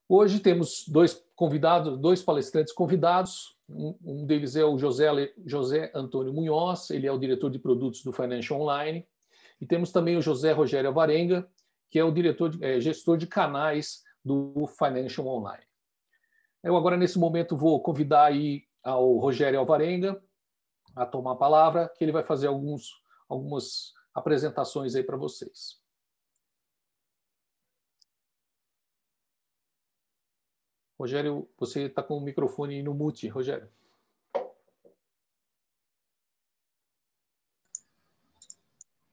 Hoje temos dois palestrantes convidados. Um deles é o José Antônio Munhoz, ele é o diretor de produtos do Financial Online. E temos também o José Rogério Alvarenga, que é o gestor de canais do Financial Online. Eu agora, nesse momento, vou convidar aí ao Rogério Alvarenga a tomar a palavra, que ele vai fazer algumas apresentações aí para vocês. Rogério, você está com o microfone no mute, Rogério.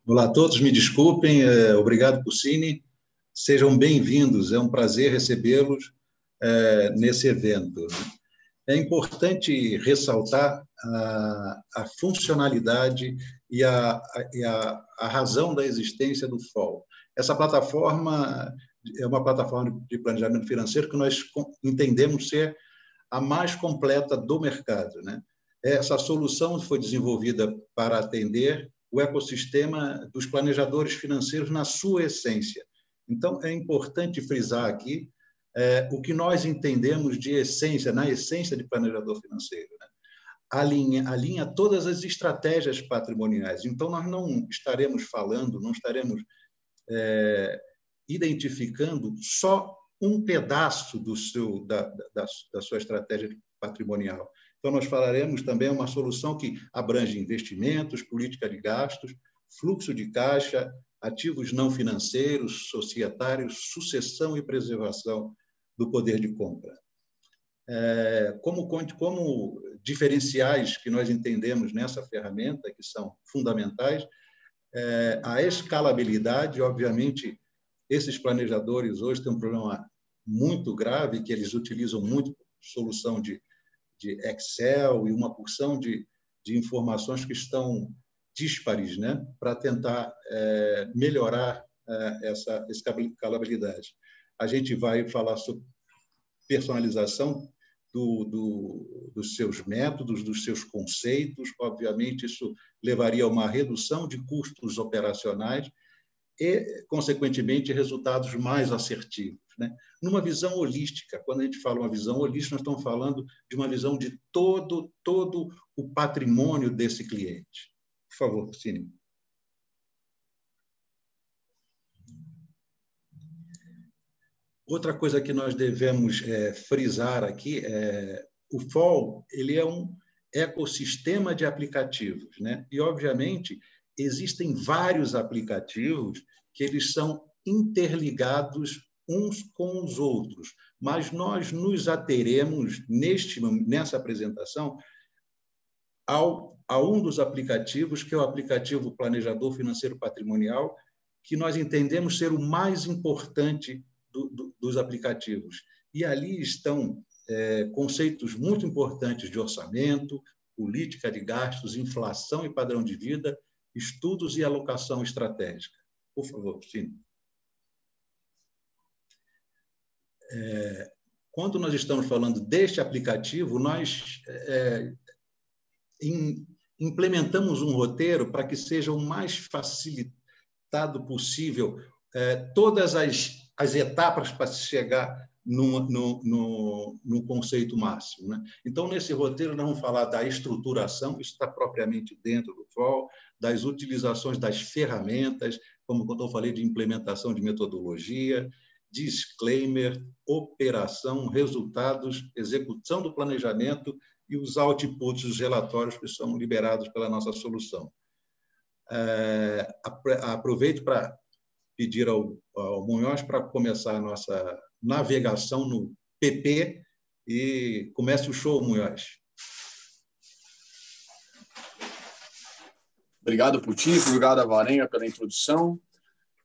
Olá a todos, me desculpem, obrigado, Puccini. Sejam bem-vindos, é um prazer recebê-los nesse evento. É importante ressaltar a funcionalidade e a razão da existência do FOL. Essa plataforma é uma plataforma de planejamento financeiro que nós entendemos ser a mais completa do mercado, né? Essa solução foi desenvolvida para atender o ecossistema dos planejadores financeiros na sua essência. Então, é importante frisar aqui o que nós entendemos de essência, na essência de planejador financeiro, né? Alinha todas as estratégias patrimoniais. Então, nós não estaremos falando, não estaremos identificando só um pedaço da sua estratégia patrimonial. Então, nós falaremos também uma solução que abrange investimentos, política de gastos, fluxo de caixa, ativos não financeiros, societários, sucessão e preservação do poder de compra. Como diferenciais que nós entendemos nessa ferramenta, que são fundamentais, a escalabilidade. Obviamente, esses planejadores hoje têm um problema muito grave, que eles utilizam muito solução de Excel e uma porção de informações que estão díspares, né, para tentar melhorar essa escalabilidade. A gente vai falar sobre personalização dos seus métodos, dos seus conceitos. Obviamente, isso levaria a uma redução de custos operacionais e, consequentemente, resultados mais assertivos, né? Numa visão holística. Quando a gente fala uma visão holística, nós estamos falando de uma visão de todo o patrimônio desse cliente. Por favor, Cine. Outra coisa que nós devemos frisar aqui o FOL, ele é um ecossistema de aplicativos, né? E, obviamente, existem vários aplicativos que eles são interligados uns com os outros, mas nós nos ateremos nessa apresentação a um dos aplicativos, que é o aplicativo Planejador Financeiro Patrimonial, que nós entendemos ser o mais importante dos aplicativos. E ali estão conceitos muito importantes de orçamento, política de gastos, inflação e padrão de vida, estudos e alocação estratégica. Por favor, Cristina. Quando nós estamos falando deste aplicativo, nós implementamos um roteiro para que seja o mais facilitado possível todas as etapas para se chegar no conceito máximo, né? Então, nesse roteiro, nós vamos falar da estruturação, isso está propriamente dentro do FOL, das utilizações das ferramentas, como quando eu falei de implementação de metodologia, disclaimer, operação, resultados, execução do planejamento e os outputs, os relatórios que são liberados pela nossa solução. Aproveito para pedir ao Munhoz para começar a nossa navegação no PP e comece o show, Munhoz. Obrigado, Puccini, obrigado, Alvarenga, pela introdução.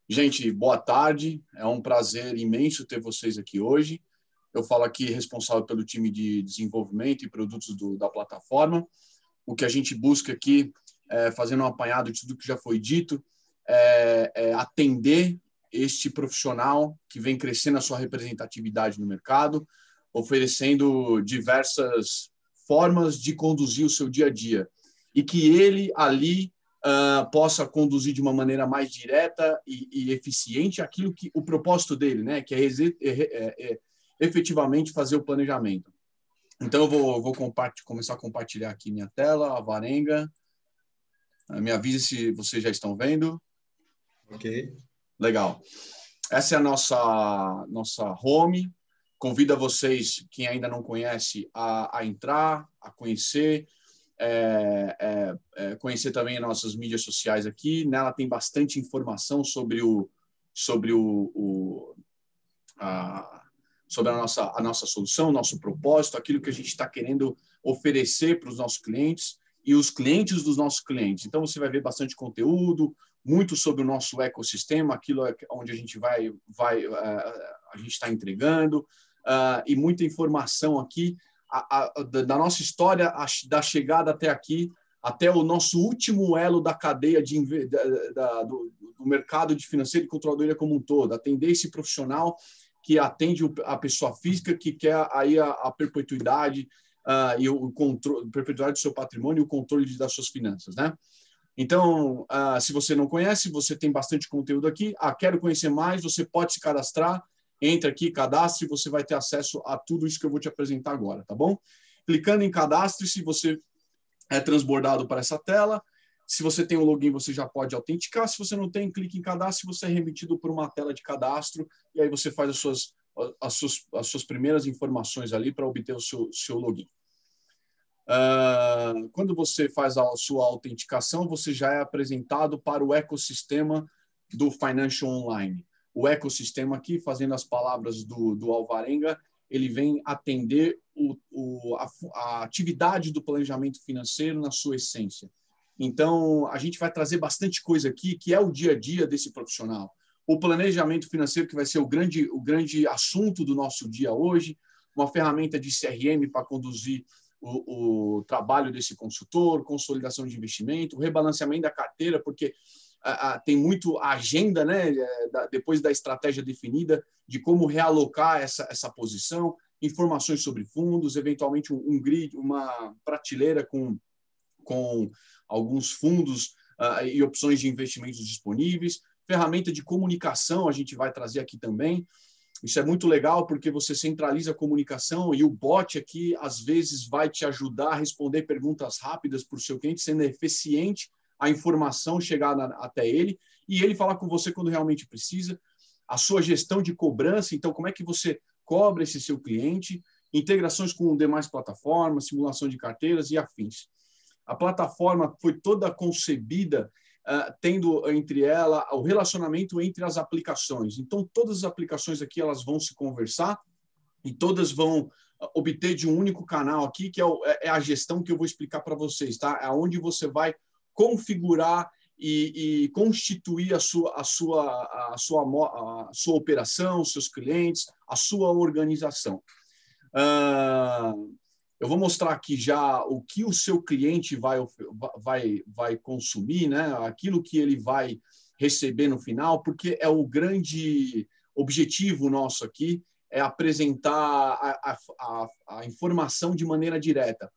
Gente, boa tarde. É um prazer imenso ter vocês aqui hoje. Eu falo aqui responsável pelo time de desenvolvimento e produtos da plataforma. O que a gente busca aqui, fazendo um apanhado de tudo que já foi dito, é atender este profissional que vem crescendo a sua representatividade no mercado, oferecendo diversas formas de conduzir o seu dia a dia. E que ele, ali, possa conduzir de uma maneira mais direta e eficiente aquilo que o propósito dele, né, que é efetivamente fazer o planejamento. Então, eu vou começar a compartilhar aqui minha tela, a Varenga. Me avise se vocês já estão vendo. Ok. Legal. Essa é a nossa home. Convido vocês, quem ainda não conhece, a entrar, a conhecer, conhecer também nossas mídias sociais aqui. Nela tem bastante informação sobre a nossa solução, nosso propósito, aquilo que a gente está querendo oferecer para os nossos clientes e os clientes dos nossos clientes. Então, você vai ver bastante conteúdo, muito sobre o nosso ecossistema, aquilo onde a gente a gente está entregando, e muita informação aqui da nossa história, da chegada até aqui, até o nosso último elo da cadeia do mercado de financeiro e controladoria como um todo, atender esse profissional que atende a pessoa física que quer aí a perpetuidade e o controle, perpetuidade do seu patrimônio e o controle das suas finanças, né? Então, se você não conhece, você tem bastante conteúdo aqui. Quero conhecer mais, você pode se cadastrar, entra aqui, cadastre, você vai ter acesso a tudo isso que eu vou te apresentar agora, tá bom? Clicando em cadastre-se, você é transbordado para essa tela. Se você tem um login, você já pode autenticar. Se você não tem, clique em cadastro, você é remetido por uma tela de cadastro e aí você faz as suas primeiras informações ali para obter o seu login. Quando você faz a sua autenticação, você já é apresentado para o ecossistema do Financial Online. O ecossistema aqui, fazendo as palavras do Alvarenga, ele vem atender a atividade do planejamento financeiro na sua essência. Então, a gente vai trazer bastante coisa aqui, que é o dia a dia desse profissional. O planejamento financeiro, que vai ser o grande assunto do nosso dia hoje, uma ferramenta de CRM para conduzir o trabalho desse consultor, consolidação de investimento, rebalanceamento da carteira, porque tem muito a agenda, né, depois da estratégia definida, de como realocar essa posição, informações sobre fundos, eventualmente um grid, uma prateleira com alguns fundos e opções de investimentos disponíveis, ferramenta de comunicação a gente vai trazer aqui também. Isso é muito legal porque você centraliza a comunicação e o bot aqui, às vezes, vai te ajudar a responder perguntas rápidas para o seu cliente, sendo eficiente a informação chegar até ele e ele falar com você quando realmente precisa. A sua gestão de cobrança, então, como é que você cobra esse seu cliente? Integrações com demais plataformas, simulação de carteiras e afins. A plataforma foi toda concebida tendo entre ela o relacionamento entre as aplicações. Então, todas as aplicações aqui elas vão se conversar e todas vão obter de um único canal aqui, que é a gestão que eu vou explicar para vocês, tá? É onde você vai configurar e constituir a sua operação, os seus clientes, a sua organização. Eu vou mostrar aqui já o que o seu cliente vai consumir, né? Aquilo que ele vai receber no final, porque é o grande objetivo nosso aqui, é apresentar a informação de maneira direta.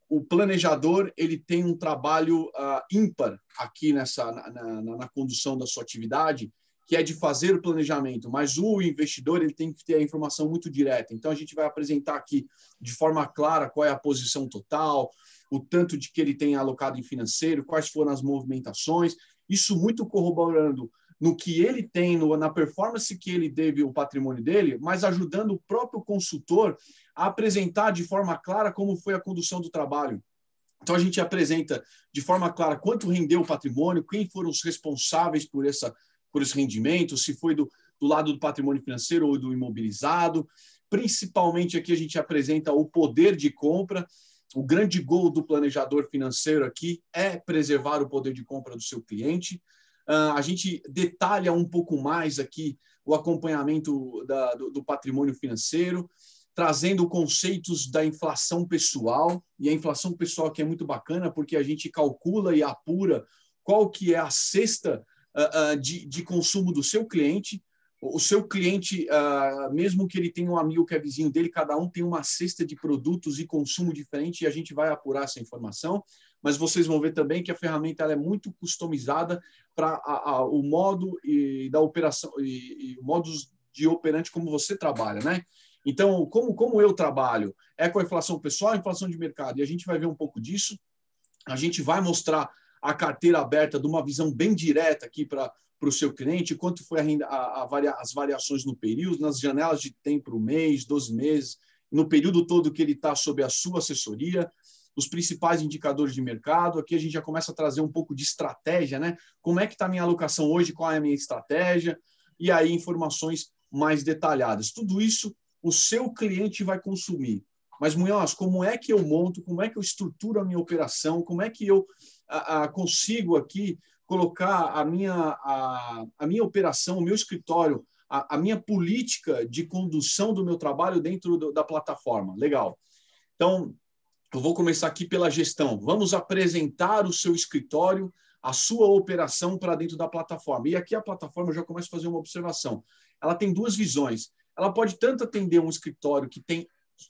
O planejador ele tem um trabalho ímpar aqui na condução da sua atividade, que é de fazer o planejamento, mas o investidor ele tem que ter a informação muito direta. Então, a gente vai apresentar aqui de forma clara qual é a posição total, o tanto de que ele tem alocado em financeiro, quais foram as movimentações, isso muito corroborando no que ele tem, na performance que ele teve, o patrimônio dele, mas ajudando o próprio consultor a apresentar de forma clara como foi a condução do trabalho. Então, a gente apresenta de forma clara quanto rendeu o patrimônio, quem foram os responsáveis por esse rendimento, se foi do lado do patrimônio financeiro ou do imobilizado. Principalmente aqui a gente apresenta o poder de compra. O grande gol do planejador financeiro aqui é preservar o poder de compra do seu cliente. A gente detalha um pouco mais aqui o acompanhamento do patrimônio financeiro, trazendo conceitos da inflação pessoal. E a inflação pessoal aqui é muito bacana porque a gente calcula e apura qual que é a cesta de consumo do seu cliente. O seu cliente, mesmo que ele tenha um amigo que é vizinho dele, cada um tem uma cesta de produtos e consumo diferente e a gente vai apurar essa informação, mas vocês vão ver também que a ferramenta ela é muito customizada para o modo da operação e modus de operante como você trabalha, né? Então, como eu trabalho? É com a inflação pessoal, a inflação de mercado. E a gente vai ver um pouco disso. A gente vai mostrar a carteira aberta de uma visão bem direta aqui para o seu cliente, quanto foi as variações no período, nas janelas de tempo, mês, 12 meses, no período todo que ele está sob a sua assessoria, os principais indicadores de mercado. Aqui a gente já começa a trazer um pouco de estratégia, né? Como é que está a minha alocação hoje, qual é a minha estratégia, e aí informações mais detalhadas. Tudo isso o seu cliente vai consumir. Mas, Munhoz, como é que eu monto, como é que eu estruturo a minha operação, como é que eu consigo aqui colocar a minha operação, o meu escritório, a minha política de condução do meu trabalho dentro da plataforma? Legal. Então, eu vou começar aqui pela gestão. Vamos apresentar o seu escritório, a sua operação para dentro da plataforma. E aqui a plataforma, eu já começo a fazer uma observação. Ela tem duas visões. Ela pode tanto atender um escritório que tem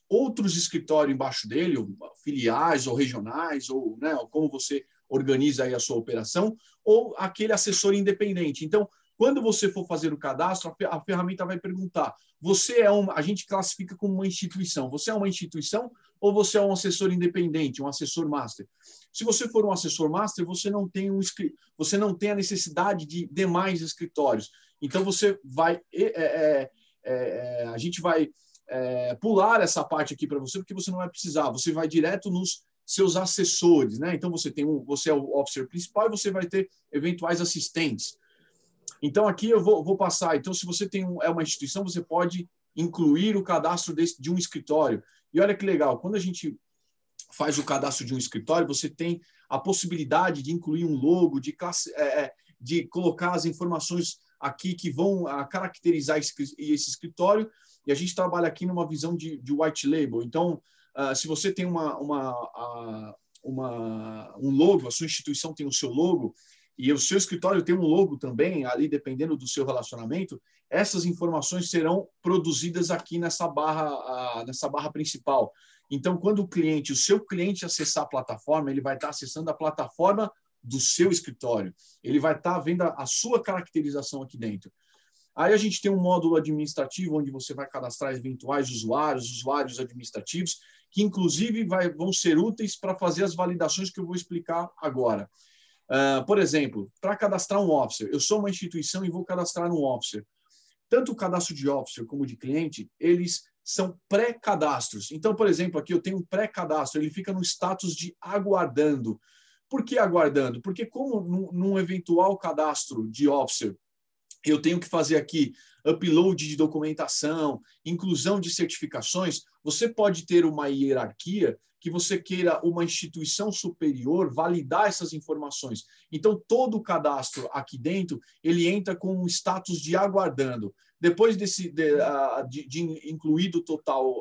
outros escritórios embaixo dele, ou filiais ou regionais, ou, né, como você organiza aí a sua operação, ou aquele assessor independente. Então, quando você for fazer o cadastro, a ferramenta vai perguntar: a gente classifica como uma instituição. Você é uma instituição ou você é um assessor independente, um assessor master? Se você for um assessor master, você não tem a necessidade de demais escritórios. Então, você vai... a gente vai pular essa parte aqui para você, porque você não vai precisar. Você vai direto nos seus assessores, né? Então, você é o officer principal e você vai ter eventuais assistentes. Então, aqui eu vou passar. Então, se você é uma instituição, você pode incluir o cadastro de um escritório. E olha que legal, quando a gente faz o cadastro de um escritório, você tem a possibilidade de incluir um logo, de colocar as informações aqui que vão caracterizar esse escritório. E a gente trabalha aqui numa visão de white label. Então, se você tem um logo, a sua instituição tem o seu logo, e o seu escritório tem um logo também, ali dependendo do seu relacionamento, essas informações serão produzidas aqui nessa barra principal. Então, quando o seu cliente acessar a plataforma, ele vai estar acessando a plataforma do seu escritório. Ele vai estar vendo a sua caracterização aqui dentro. Aí a gente tem um módulo administrativo, onde você vai cadastrar eventuais usuários administrativos, que inclusive vão ser úteis para fazer as validações que eu vou explicar agora. Por exemplo, para cadastrar um officer, eu sou uma instituição e vou cadastrar um officer. Tanto o cadastro de officer como de cliente, eles são pré-cadastros. Então, por exemplo, aqui eu tenho um pré-cadastro, ele fica no status de aguardando. Por que aguardando? Porque como num eventual cadastro de officer, eu tenho que fazer aqui upload de documentação, inclusão de certificações, você pode ter uma hierarquia que você queira uma instituição superior validar essas informações. Então, todo o cadastro aqui dentro, ele entra com um status de aguardando. Depois de incluído total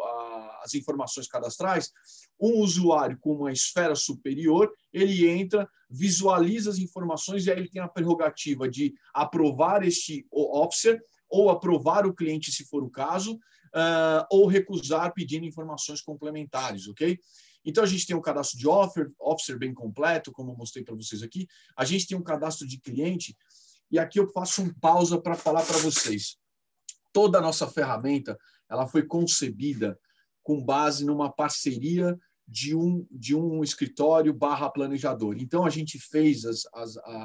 as informações cadastrais, um usuário com uma esfera superior, ele entra, visualiza as informações e aí ele tem a prerrogativa de aprovar este officer ou aprovar o cliente, se for o caso, ou recusar pedindo informações complementares, ok? Então, a gente tem um cadastro de officer bem completo, como eu mostrei para vocês aqui. A gente tem um cadastro de cliente e aqui eu faço um pausa para falar para vocês. Toda a nossa ferramenta ela foi concebida com base numa parceria de um escritório / planejador. Então, a gente fez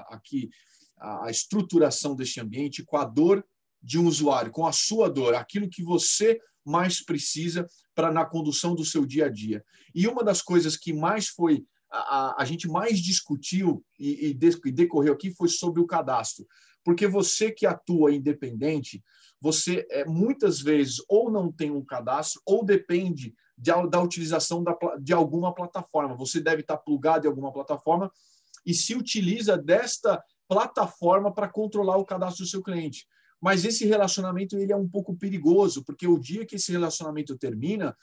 aqui a estruturação deste ambiente com a dor de um usuário, com a sua dor, aquilo que você mais precisa na condução do seu dia a dia. E uma das coisas que mais foi a gente mais discutiu e decorreu aqui foi sobre o cadastro. Porque você que atua independente, você muitas vezes ou não tem um cadastro ou depende da utilização de alguma plataforma. Você deve estar plugado em alguma plataforma e se utiliza desta plataforma para controlar o cadastro do seu cliente. Mas esse relacionamento ele é um pouco perigoso, porque o dia que esse relacionamento termina,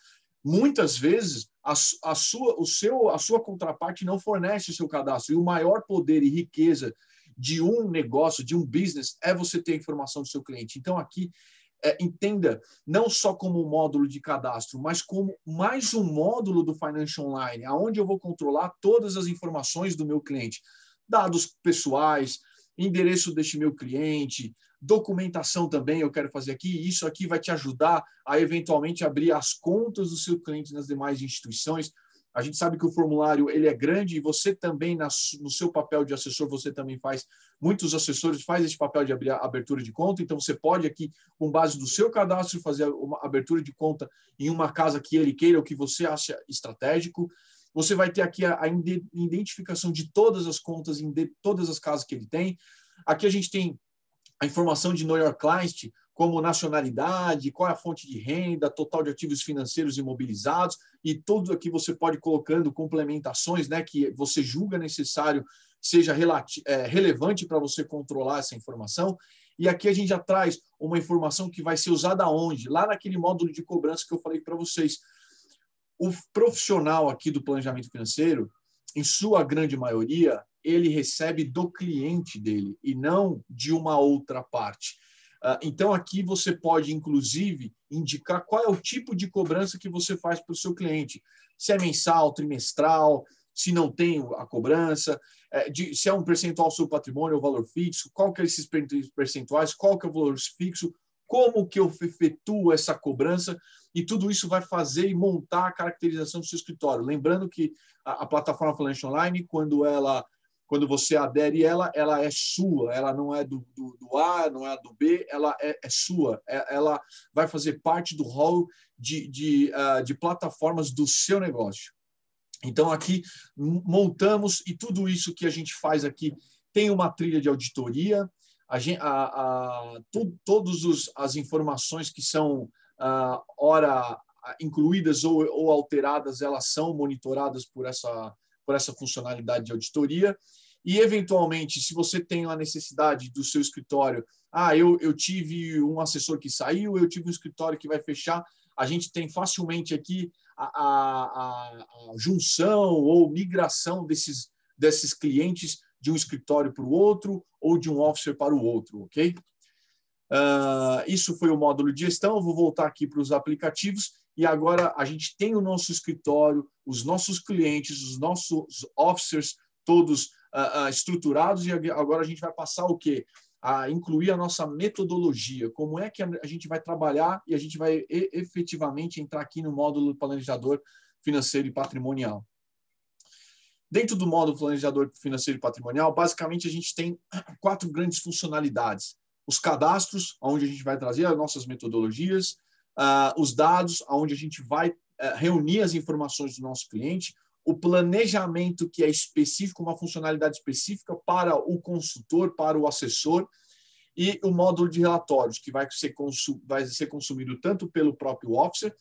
muitas vezes a sua contraparte não fornece o seu cadastro. E o maior poder e riqueza de um negócio, de um business, é você ter a informação do seu cliente. Então, aqui, entenda não só como um módulo de cadastro, mas como mais um módulo do Financial Online, onde eu vou controlar todas as informações do meu cliente. Dados pessoais, endereço deste meu cliente, documentação também eu quero fazer aqui. Isso aqui vai te ajudar a eventualmente abrir as contas do seu cliente nas demais instituições. A gente sabe que o formulário ele é grande e você também, no seu papel de assessor, você também faz, muitos assessores fazem esse papel de abrir a abertura de conta, então você pode aqui, com base no seu cadastro, fazer uma abertura de conta em uma casa que ele queira ou que você acha estratégico. Você vai ter aqui a identificação de todas as contas em todas as casas que ele tem. Aqui a gente tem a informação de Know Your Client, como nacionalidade, qual é a fonte de renda, total de ativos financeiros imobilizados, e tudo aqui você pode ir colocando complementações, né, que você julga necessário, seja relevante para você controlar essa informação. E aqui a gente já traz uma informação que vai ser usada onde? Lá naquele módulo de cobrança que eu falei para vocês. O profissional aqui do planejamento financeiro, em sua grande maioria, ele recebe do cliente dele e não de uma outra parte. Então, aqui você pode, inclusive, indicar qual é o tipo de cobrança que você faz para o seu cliente. Se é mensal, trimestral, se não tem a cobrança, se é um percentual sobre patrimônio ou valor fixo, qual que é esses percentuais, qual que é o valor fixo, como que eu efetuo essa cobrança, e tudo isso vai fazer e montar a caracterização do seu escritório. Lembrando que a plataforma Financial Online, quando você adere ela é sua, ela não é do A, não é do B, ela é sua. Ela vai fazer parte do hall de plataformas do seu negócio. Então, aqui montamos, e tudo isso que a gente faz aqui tem uma trilha de auditoria, todas as informações que são incluídas ou alteradas, elas são monitoradas por essa funcionalidade de auditoria. E, eventualmente, se você tem a necessidade do seu escritório, eu tive um assessor que saiu, eu tive um escritório que vai fechar, a gente tem facilmente aqui a junção ou migração desses clientes de um escritório para o outro ou de um officer para o outro, ok? Isso foi o módulo de gestão. Eu vou voltar aqui para os aplicativos e agora a gente tem o nosso escritório, os nossos clientes, os nossos officers todos estruturados, e agora a gente vai passar o quê? A incluir a nossa metodologia, como é que a gente vai trabalhar, e a gente vai efetivamente entrar aqui no módulo planejador financeiro e patrimonial. Dentro do módulo planejador financeiro e patrimonial, basicamente a gente tem 4 grandes funcionalidades. Os cadastros, onde a gente vai trazer as nossas metodologias, os dados, onde a gente vai reunir as informações do nosso cliente, o planejamento, que é específico, uma funcionalidade específica para o consultor, para o assessor, e o módulo de relatórios, que vai ser consumido tanto pelo próprio officer,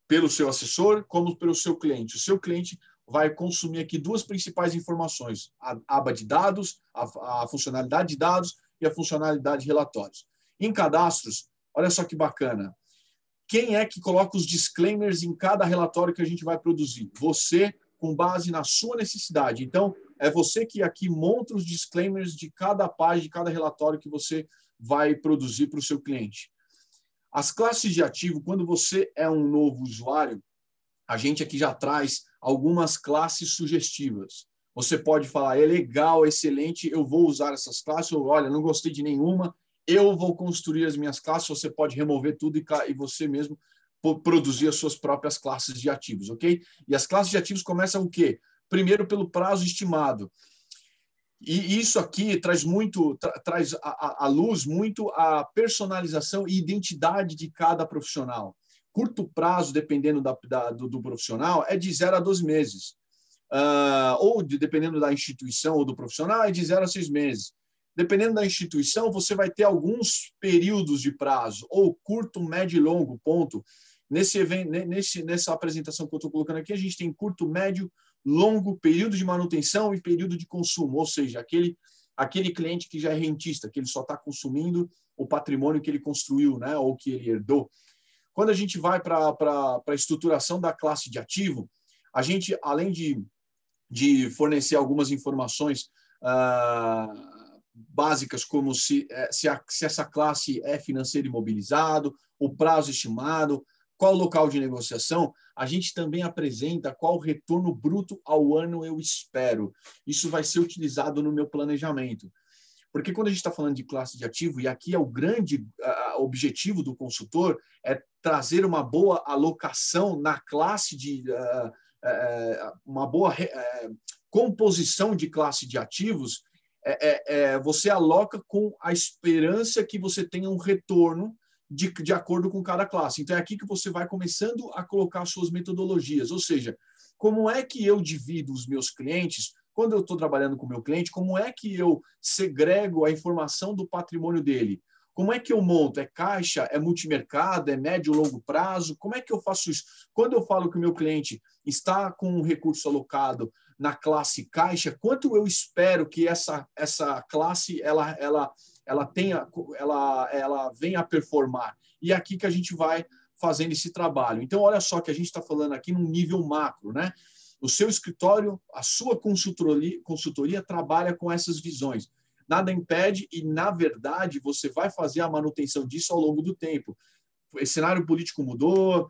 pelo seu assessor, como pelo seu cliente. O seu cliente vai consumir aqui 2 principais informações: a aba de dados, a funcionalidade de dados e a funcionalidade de relatórios. Em cadastros, olha só que bacana. Quem é que coloca os disclaimers em cada relatório que a gente vai produzir? Você, com base na sua necessidade. Então, é você que aqui monta os disclaimers de cada página, de cada relatório que você vai produzir para o seu cliente. As classes de ativo, quando você é um novo usuário, a gente aqui já traz algumas classes sugestivas. Você pode falar, é legal, excelente, eu vou usar essas classes, ou olha, não gostei de nenhuma, eu vou construir as minhas classes. Você pode remover tudo e você mesmo produzir as suas próprias classes de ativos, ok? E as classes de ativos começam o quê? Primeiro, pelo prazo estimado. E isso aqui traz à luz muito a personalização e identidade de cada profissional. Curto prazo, dependendo do profissional, é de 0 a 12 meses. Dependendo da instituição ou do profissional, é de 0 a 6 meses. Dependendo da instituição, você vai ter alguns períodos de prazo, ou curto, médio e longo, ponto. Nessa apresentação que eu estou colocando aqui, a gente tem curto, médio, longo, período de manutenção e período de consumo, ou seja, aquele cliente que já é rentista, que ele só está consumindo o patrimônio que ele construiu, né, ou que ele herdou. Quando a gente vai para a estruturação da classe de ativo, a gente, além de fornecer algumas informações básicas, como se essa classe é financeiro imobilizado, o prazo estimado, qual o local de negociação, a gente também apresenta qual retorno bruto ao ano eu espero. Isso vai ser utilizado no meu planejamento. Porque quando a gente está falando de classe de ativo, e aqui é o grande objetivo do consultor, é trazer uma boa alocação na classe uma boa composição de classe de ativos, você aloca com a esperança que você tenha um retorno de acordo com cada classe. Então, é aqui que você vai começando a colocar suas metodologias. Ou seja, como é que eu divido os meus clientes? Quando eu estou trabalhando com o meu cliente, como é que eu segrego a informação do patrimônio dele? Como é que eu monto? É caixa? É multimercado? É médio ou longo prazo? Como é que eu faço isso? Quando eu falo que o meu cliente está com um recurso alocado na classe caixa, quanto eu espero que essa classe ela venha a performar? E é aqui que a gente vai fazendo esse trabalho. Então, olha só que a gente está falando aqui num nível macro, né? O seu escritório, a sua consultoria trabalha com essas visões. Nada impede e, na verdade, você vai fazer a manutenção disso ao longo do tempo. O cenário político mudou,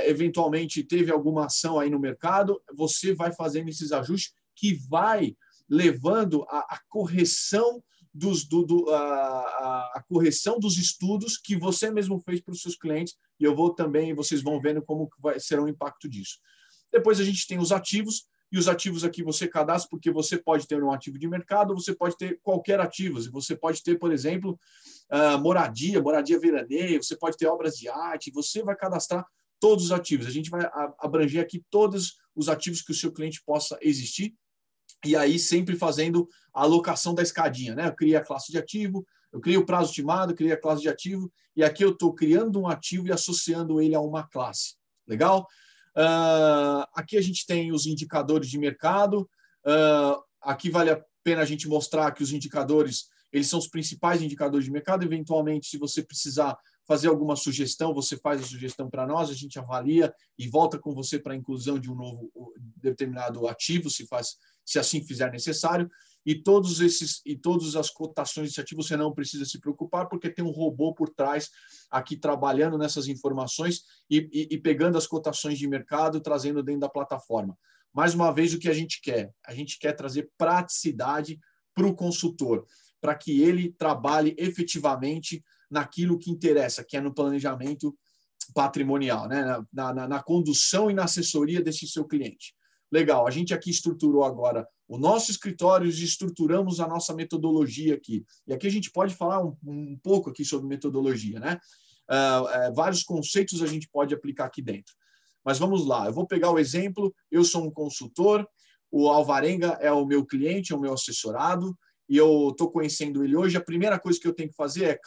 eventualmente teve alguma ação aí no mercado, você vai fazendo esses ajustes que vai levando a correção a correção dos estudos que você mesmo fez para os seus clientes, e eu vou também, vocês vão vendo como será o impacto disso. Depois a gente tem os ativos, e os ativos aqui você cadastra, porque você pode ter um ativo de mercado, você pode ter qualquer ativo. Você pode ter, por exemplo, moradia veraneio, você pode ter obras de arte, você vai cadastrar todos os ativos. A gente vai abranger aqui todos os ativos que o seu cliente possa existir, e aí sempre fazendo a alocação da escadinha, né? Eu criei a classe de ativo, eu criei o prazo estimado, eu criei a classe de ativo, e aqui eu estou criando um ativo e associando ele a uma classe. Legal? Aqui a gente tem os indicadores de mercado. Aqui vale a pena a gente mostrar que os indicadores, eles são os principais indicadores de mercado. Eventualmente, se você precisar fazer alguma sugestão, você faz a sugestão para nós, a gente avalia e volta com você para a inclusão de um novo determinado ativo, se assim fizer necessário. E todas as cotações desse ativo você não precisa se preocupar, porque tem um robô por trás aqui trabalhando nessas informações e pegando as cotações de mercado, trazendo dentro da plataforma. Mais uma vez, o que a gente quer? A gente quer trazer praticidade para o consultor, para que ele trabalhe efetivamente naquilo que interessa, que é no planejamento patrimonial, né? na condução e na assessoria desse seu cliente. Legal, a gente aqui estruturou agora o nosso escritório e estruturamos a nossa metodologia aqui. E aqui a gente pode falar um pouco aqui sobre metodologia, né? Vários conceitos a gente pode aplicar aqui dentro. Mas vamos lá, eu vou pegar o exemplo, eu sou um consultor, o Alvarenga é o meu cliente, é o meu assessorado, e eu estou conhecendo ele hoje. A primeira coisa que eu tenho que fazer é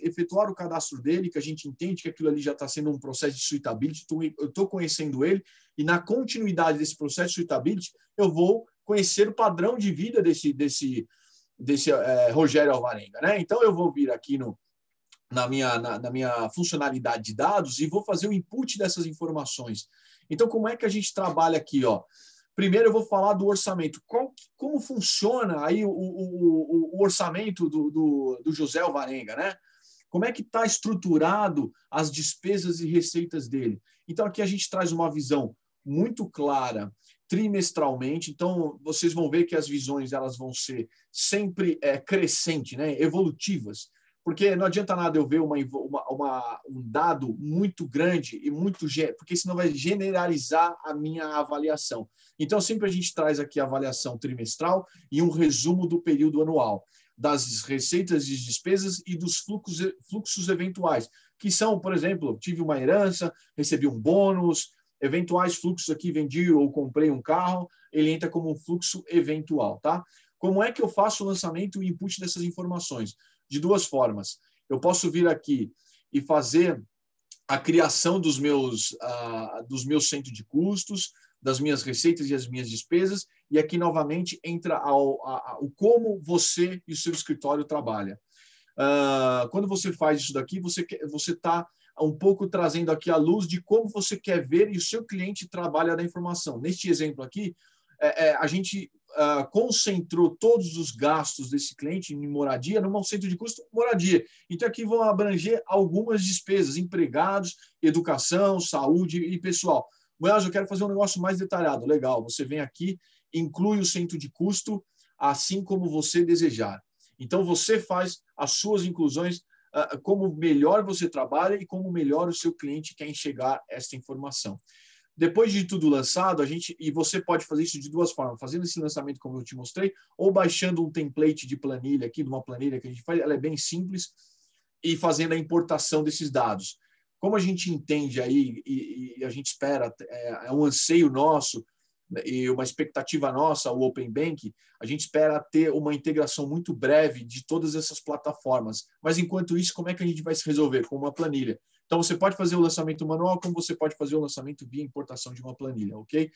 efetuar o cadastro dele, que a gente entende que aquilo ali já está sendo um processo de suitability. Eu estou conhecendo ele, e na continuidade desse processo de suitability, eu vou conhecer o padrão de vida desse Rogério Alvarenga, né? Então, eu vou vir aqui na minha funcionalidade de dados e vou fazer o input dessas informações. Então, como é que a gente trabalha aqui, ó? Primeiro, eu vou falar do orçamento. Como funciona aí o orçamento do José Alvarenga, né? Como é que está estruturado as despesas e receitas dele? Então, aqui a gente traz uma visão muito clara, trimestralmente. Então, vocês vão ver que as visões elas vão ser sempre crescentes, né? Evolutivas. Porque não adianta nada eu ver um dado muito grande e porque senão vai generalizar a minha avaliação. Então, sempre a gente traz aqui a avaliação trimestral e um resumo do período anual, das receitas e despesas e dos fluxos eventuais, que são, por exemplo, tive uma herança, recebi um bônus, eventuais fluxos aqui, vendi ou comprei um carro, ele entra como um fluxo eventual, tá? Como é que eu faço o lançamento e input dessas informações? De duas formas. Eu posso vir aqui e fazer a criação dos meus centros de custos, das minhas receitas e as minhas despesas, e aqui novamente entra o como você e o seu escritório trabalham. Quando você faz isso daqui, você está um pouco trazendo aqui a luz de como você quer ver e o seu cliente trabalha da informação. Neste exemplo aqui, a gente concentrou todos os gastos desse cliente em moradia num centro de custo moradia. Então, aqui vão abranger algumas despesas, empregados, educação, saúde e pessoal. Mas eu quero fazer um negócio mais detalhado. Legal, você vem aqui, inclui o centro de custo, assim como você desejar. Então, você faz as suas inclusões como melhor você trabalha e como melhor o seu cliente quer enxergar essa informação. Depois de tudo lançado, e você pode fazer isso de duas formas, fazendo esse lançamento como eu te mostrei, ou baixando um template de planilha aqui, de uma planilha que a gente faz, ela é bem simples, e fazendo a importação desses dados. Como a gente entende aí, e a gente espera, é um anseio nosso, e uma expectativa nossa, o Open Bank, a gente espera ter uma integração muito breve de todas essas plataformas. Mas, enquanto isso, como é que a gente vai se resolver? Com uma planilha. Então, você pode fazer o lançamento manual, como você pode fazer o lançamento via importação de uma planilha, ok?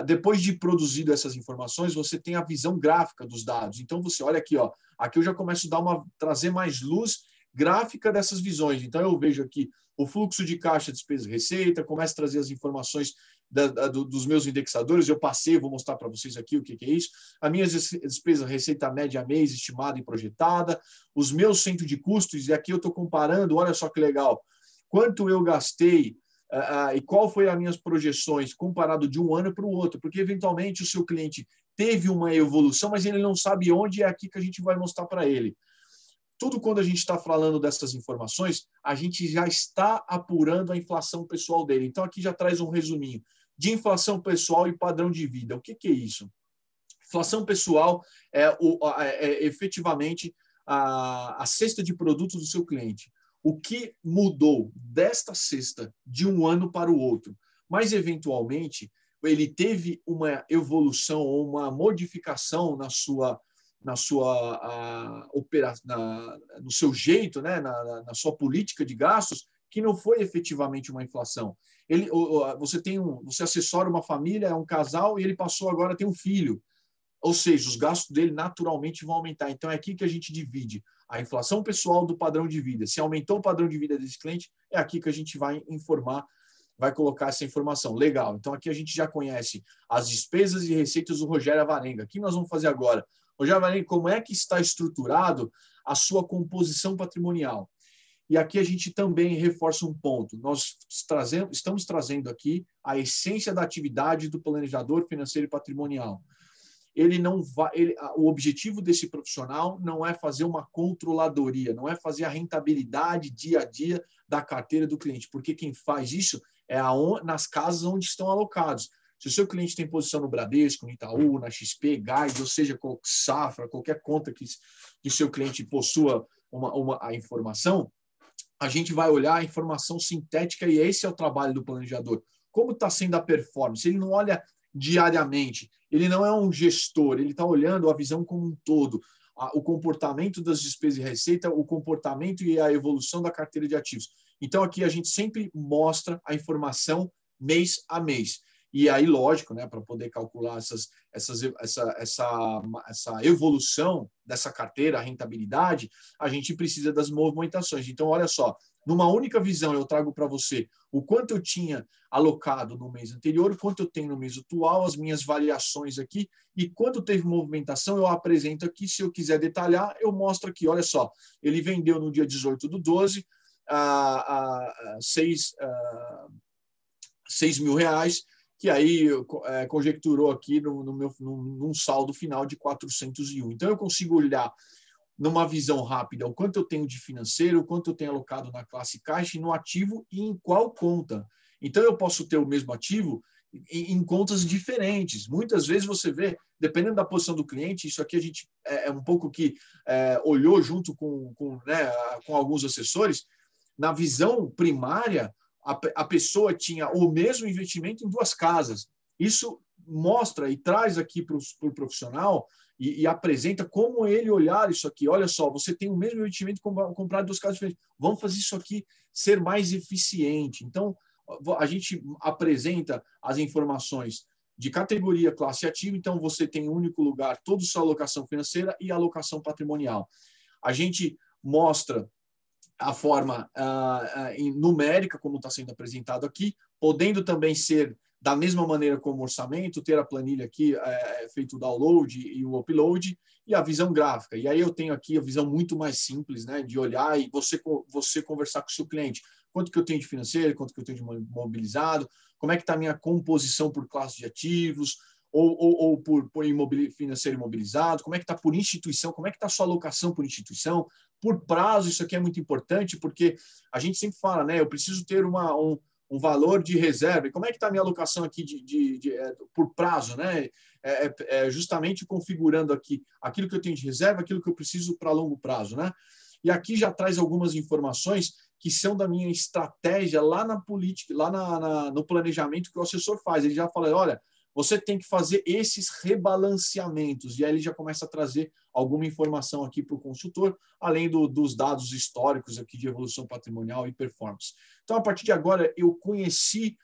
Depois de produzido essas informações, você tem a visão gráfica dos dados. Então, você olha aqui, ó, aqui eu já começo a trazer mais luz gráfica dessas visões. Então, eu vejo aqui o fluxo de caixa, despesa e receita, começo a trazer as informações dos meus indexadores. Eu passei, vou mostrar para vocês aqui o que é isso. A minha despesa, receita média mês, estimada e projetada. Os meus centros de custos, e aqui eu estou comparando, olha só que legal, quanto eu gastei e qual foi as minhas projeções comparado de um ano para o outro, porque eventualmente o seu cliente teve uma evolução, mas ele não sabe onde, é aqui que a gente vai mostrar para ele. Tudo quando a gente está falando dessas informações, a gente já está apurando a inflação pessoal dele. Então, aqui já traz um resuminho de inflação pessoal e padrão de vida. O que é isso? Inflação pessoal é efetivamente a cesta de produtos do seu cliente. O que mudou desta cesta de um ano para o outro? Mas, eventualmente, ele teve uma evolução ou uma modificação no seu jeito, né? na sua política de gastos, que não foi efetivamente uma inflação. Você assessora uma família, é um casal, e ele passou agora a ter um filho. Ou seja, os gastos dele naturalmente vão aumentar. Então, é aqui que a gente divide a inflação pessoal do padrão de vida. Se aumentou o padrão de vida desse cliente, é aqui que a gente vai informar, vai colocar essa informação. Legal. Então, aqui a gente já conhece as despesas e receitas do Rogério Avarenga. O que nós vamos fazer agora? Rogério Avarenga, como é que está estruturado a sua composição patrimonial? E aqui a gente também reforça um ponto. Nós estamos trazendo aqui a essência da atividade do planejador financeiro e patrimonial. O objetivo desse profissional não é fazer uma controladoria, não é fazer a rentabilidade dia a dia da carteira do cliente, porque quem faz isso é nas casas onde estão alocados. Se o seu cliente tem posição no Bradesco, no Itaú, na XP, Gás, ou seja, Safra, qualquer conta que o seu cliente possua a informação, a gente vai olhar a informação sintética e esse é o trabalho do planejador. Como está sendo a performance? Ele não olha diariamente, ele não é um gestor, ele está olhando a visão como um todo, o comportamento das despesas e receita, o comportamento e a evolução da carteira de ativos. Então, aqui a gente sempre mostra a informação mês a mês. E aí, lógico, né, para poder calcular essa evolução dessa carteira, a rentabilidade, a gente precisa das movimentações. Então, olha só, numa única visão eu trago para você o quanto eu tinha alocado no mês anterior, o quanto eu tenho no mês atual, as minhas variações aqui, e quando teve movimentação eu apresento aqui. Se eu quiser detalhar, eu mostro aqui, olha só, ele vendeu no dia 18/12 6 mil reais, que aí conjecturou aqui num saldo final de 401. Então, eu consigo olhar numa visão rápida o quanto eu tenho de financeiro, o quanto eu tenho alocado na classe caixa e no ativo e em qual conta. Então, eu posso ter o mesmo ativo em contas diferentes. Muitas vezes você vê, dependendo da posição do cliente, isso aqui a gente é um pouco que olhou junto com alguns assessores, na visão primária, a pessoa tinha o mesmo investimento em duas casas. Isso mostra e traz aqui para o profissional e apresenta como ele olhar isso aqui. Olha só, você tem o mesmo investimento comprado em duas casas diferentes. Vamos fazer isso aqui ser mais eficiente. Então, a gente apresenta as informações de categoria, classe ativa. Então, você tem em um único lugar toda a sua alocação financeira e alocação patrimonial. A gente mostra a forma numérica, como está sendo apresentado aqui, podendo também ser da mesma maneira como orçamento, ter a planilha aqui, feito o download e o upload, e a visão gráfica. E aí eu tenho aqui a visão muito mais simples, né, de olhar e você conversar com o seu cliente. Quanto que eu tenho de financeiro, quanto que eu tenho de mobilizado, como é que está a minha composição por classe de ativos, ou por financeiro imobilizado? Como é que está por instituição? Como é que está a sua alocação por instituição? Por prazo, isso aqui é muito importante, porque a gente sempre fala, né? Eu preciso ter um valor de reserva. E como é que está a minha alocação aqui por prazo, né? Justamente configurando aqui aquilo que eu tenho de reserva, aquilo que eu preciso para longo prazo, né? E aqui já traz algumas informações que são da minha estratégia lá na política, lá no planejamento que o assessor faz. Ele já fala, olha, você tem que fazer esses rebalanceamentos. E aí ele já começa a trazer alguma informação aqui para o consultor, além dos dados históricos aqui de evolução patrimonial e performance. Então, a partir de agora, eu conheci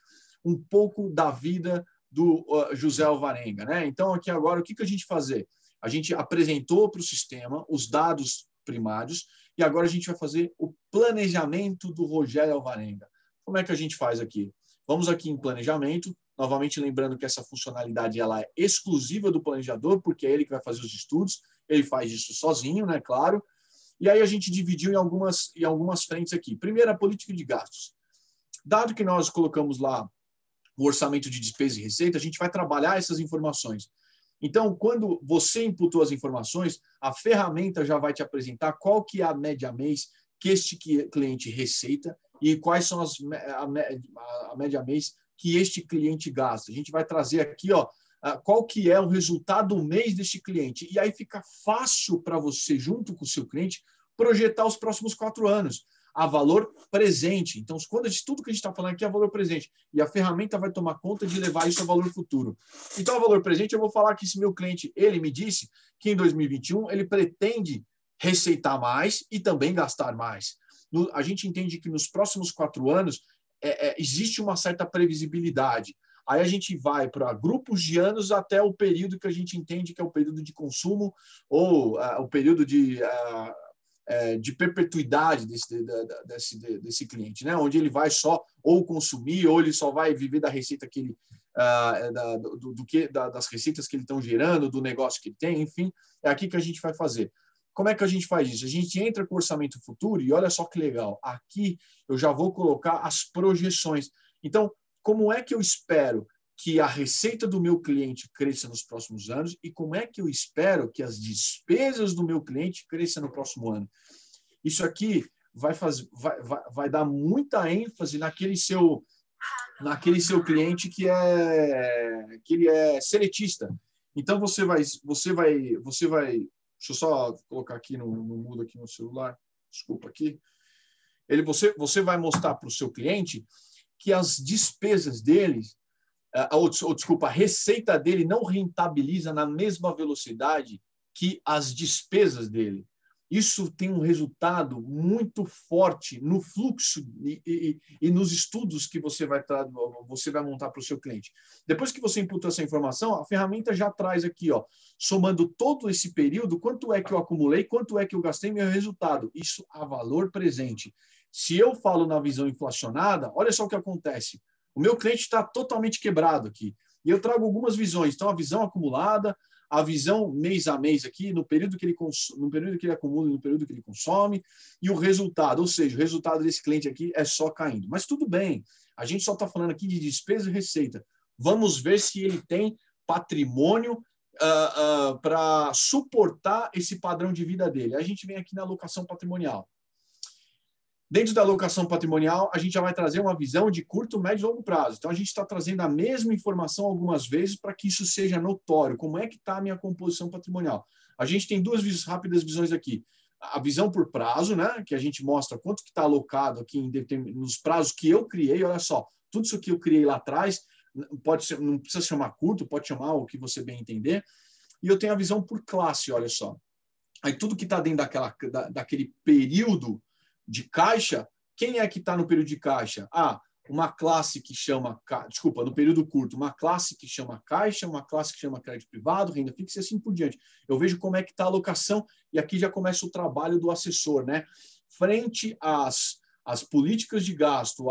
um pouco da vida do José Alvarenga, né? Então, aqui agora, o que a gente fazer? A gente apresentou para o sistema os dados primários e agora a gente vai fazer o planejamento do Rogério Alvarenga. Como é que a gente faz aqui? Vamos aqui em planejamento, novamente lembrando que essa funcionalidade ela é exclusiva do planejador, porque é ele que vai fazer os estudos, ele faz isso sozinho, né? Claro. E aí a gente dividiu em algumas frentes aqui. Primeiro, a política de gastos. Dado que nós colocamos lá o orçamento de despesa e receita, a gente vai trabalhar essas informações. Então, quando você imputou as informações, a ferramenta já vai te apresentar qual que é a média mês que este cliente receita e quais são a média mês que este cliente gasta. A gente vai trazer aqui, ó, qual que é o resultado do mês deste cliente. E aí fica fácil para você, junto com o seu cliente, projetar os próximos 4 anos a valor presente. Então, tudo que a gente está falando aqui é valor presente. E a ferramenta vai tomar conta de levar isso a valor futuro. Então, a valor presente, eu vou falar que esse meu cliente, ele me disse que em 2021 ele pretende receitar mais e também gastar mais. A gente entende que nos próximos 4 anos existe uma certa previsibilidade. Aí a gente vai para grupos de anos até o período que a gente entende que é o período de consumo ou o período de perpetuidade desse cliente, né? Onde ele vai só ou consumir ou ele só vai viver da receita que ele das receitas que ele estão gerando, do negócio que ele tem, enfim, é aqui que a gente vai fazer. Como é que a gente faz isso? A gente entra com o orçamento futuro e olha só que legal. Aqui eu já vou colocar as projeções. Então, como é que eu espero que a receita do meu cliente cresça nos próximos anos e como é que eu espero que as despesas do meu cliente cresçam no próximo ano? Isso aqui vai dar muita ênfase naquele seu cliente que ele é seletista. Então, você vai deixa eu só colocar aqui no mudo aqui no celular. Desculpa aqui. Você vai mostrar para o seu cliente que as despesas dele, desculpa, a receita dele não rentabiliza na mesma velocidade que as despesas dele. Isso tem um resultado muito forte no fluxo e nos estudos que você vai montar para o seu cliente. Depois que você imputa essa informação, a ferramenta já traz aqui, ó, somando todo esse período, quanto é que eu acumulei, quanto é que eu gastei, meu resultado. Isso a valor presente. Se eu falo na visão inflacionada, olha só o que acontece. O meu cliente está totalmente quebrado aqui. E eu trago algumas visões. Então, a visão acumulada, a visão mês a mês aqui, no período que ele acumula, no período que ele consome, e o resultado, ou seja, o resultado desse cliente aqui é só caindo. Mas tudo bem, a gente só está falando aqui de despesa e receita. Vamos ver se ele tem patrimônio para suportar esse padrão de vida dele. Aí a gente vem aqui na alocação patrimonial. Dentro da alocação patrimonial, a gente já vai trazer uma visão de curto, médio e longo prazo. Então, a gente está trazendo a mesma informação algumas vezes para que isso seja notório. Como é que está a minha composição patrimonial? A gente tem duas rápidas visões aqui. A visão por prazo, né? Que a gente mostra quanto que está alocado aqui nos prazos que eu criei. Olha só, tudo isso que eu criei lá atrás, não precisa chamar curto, pode chamar o que você bem entender. E eu tenho a visão por classe, olha só. Aí tudo que está dentro daquele período de caixa, quem é que está no período de caixa? Uma classe que chama, no período curto, uma classe que chama caixa, uma classe que chama crédito privado, renda fixa e assim por diante. Eu vejo como é que está a alocação e aqui já começa o trabalho do assessor, né? Frente às políticas de gasto,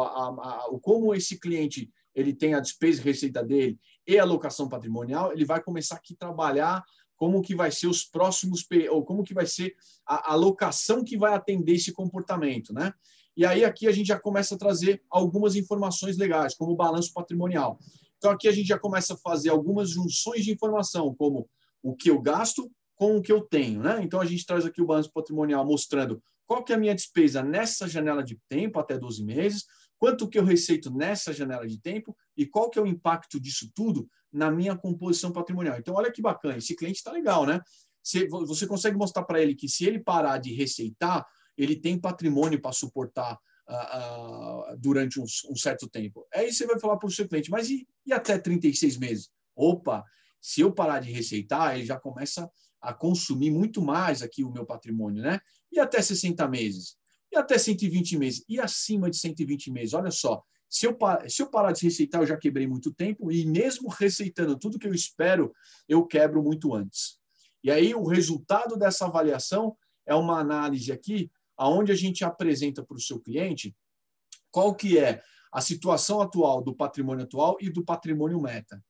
como esse cliente ele tem a despesa e receita dele e a alocação patrimonial, ele vai começar aqui a trabalhar como que vai ser os próximos, ou como que vai ser a alocação que vai atender esse comportamento, né? E aí aqui a gente já começa a trazer algumas informações legais, como o balanço patrimonial. Então, aqui a gente já começa a fazer algumas junções de informação, como o que eu gasto com o que eu tenho, né? Então, a gente traz aqui o balanço patrimonial mostrando qual que é a minha despesa nessa janela de tempo, até 12 meses, quanto que eu receito nessa janela de tempo e qual que é o impacto disso tudo na minha composição patrimonial. Então, olha que bacana, esse cliente está legal, né? Você consegue mostrar para ele que se ele parar de receitar, ele tem patrimônio para suportar durante um certo tempo. Aí você vai falar para o seu cliente, mas e até 36 meses? Opa, se eu parar de receitar, ele já começa a consumir muito mais aqui o meu patrimônio, né? E até 60 meses? E até 120 meses? E acima de 120 meses? Olha só, se eu parar de receitar, eu já quebrei muito tempo e mesmo receitando tudo que eu espero, eu quebro muito antes. E aí o resultado dessa avaliação é uma análise aqui onde a gente apresenta para o seu cliente qual que é a situação atual do patrimônio atual e do patrimônio meta.